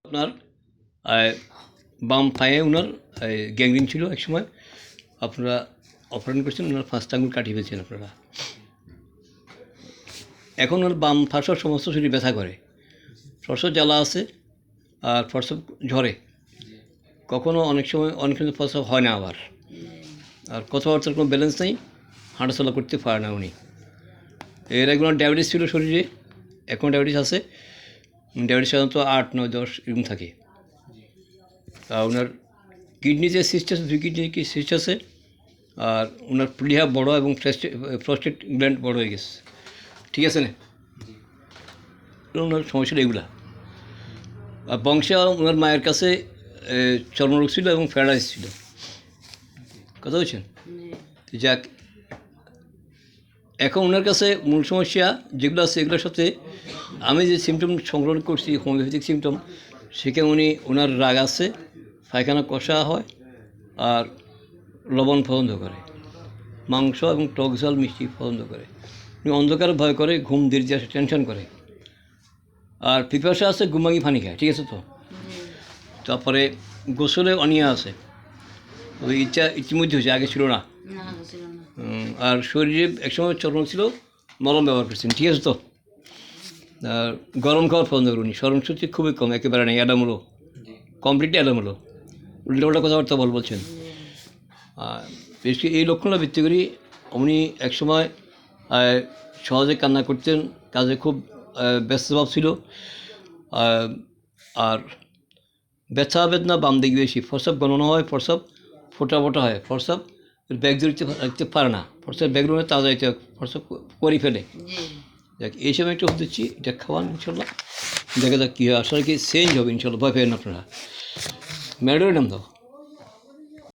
আপনার বাম পায়ে ওনার গ্যাংগ্রিন ছিল একসময়, আপনারা অপারেশন করছেন, ওনার 5টা আঙুল কাটিয়ে ফেলছেন আপনারা। এখন ওনার বাম পাশের সমস্ত শরীর ব্যথা করে, প্রসব জ্বালা আছে আর প্রসব ঝরে, কখনও অনেক সময় প্রসব হয় না আবার, আর কথাবার্তার কোনো ব্যালেন্স নেই, হাঁটাচলা করতে পারে না উনি। এর আগে ওনার ডায়াবেটিস ছিল শরীরে, এখন ডায়াবেটিস আছে, ডায়াবেটিস সাধারণত 8, 9, 10 এরকম থাকে। আর ওনার কিডনিতে সিস্ট আছে, 2 কিডনি সিস্ট আছে, আর ওনার প্লিহা বড় এবং প্রস্টেট গ্ল্যান্ড বড় হয়ে গেছে। ঠিক আছে না? ওনার সমস্যাটা এগুলা। আর বংশে ওনার মায়ের কাছে চর্মরোগ ছিল এবং প্যারালাইস ছিল। কথা বলছেন? যাক, এখন ওনার কাছে মূল সমস্যা যেগুলো আছে এগুলোর সাথে আমি যে সিমটম সংগ্রহ করছি, হোমিওপ্যাথিক সিমটম, সেখানে ওনার রাগ আছে, পায়খানা কষা হয়, আর লবণ পছন্দ করে, মাংস এবং টক ঝাল মিষ্টি পছন্দ করে, উনি অন্ধকার ভয় করে, ঘুম দেরিতে আসে, টেনশন করে, আর পিপাসা আছে, গুমাগি পানি খায়। ঠিক আছে তো? তারপরে গোসলে অনিয়া আছে, ওই ইতিমধ্যে হয়েছে, আগে ছিল না। আর শরীরে একসময় চর্ম ছিল, মলম ব্যবহার করছেন। ঠিক আছে তো? আর গরম খাওয়ার পছন্দ করুন, স্মরণশক্তি খুবই কম, একেবারে নেই, অ্যাডামুলো, কমপ্লিটলি অ্যাডামুলো, উল্টা কথাবার্তা বলছেন। বেশি এই লক্ষণটা ভিত্তি করি উনি একসময় সহজে কান্না করতেন, কাজে খুব ব্যস্তভাব ছিল, আর ব্যথা বেদনা বাম দিক বেশি, প্রস্রাব গণনা হয়, প্রস্রাব ফোটা ফোটা হয়, প্রস্রাব ব্যাগ ধরতে রাখতে পারে না, প্রস্রাব ব্যাগ রুমে তাজা যাইতে প্রস্রাব করে ফেলে। দেখ, এই সময় একটু দিচ্ছি, এটা খাওয়ান ইনশাল্লাহ, দেখা যাক কী হয়, আসলে কি চেঞ্জ হবে ইনশাল্লাহ, ভয় পেয়েন আপনারা। ম্যাডোর নাম দাও।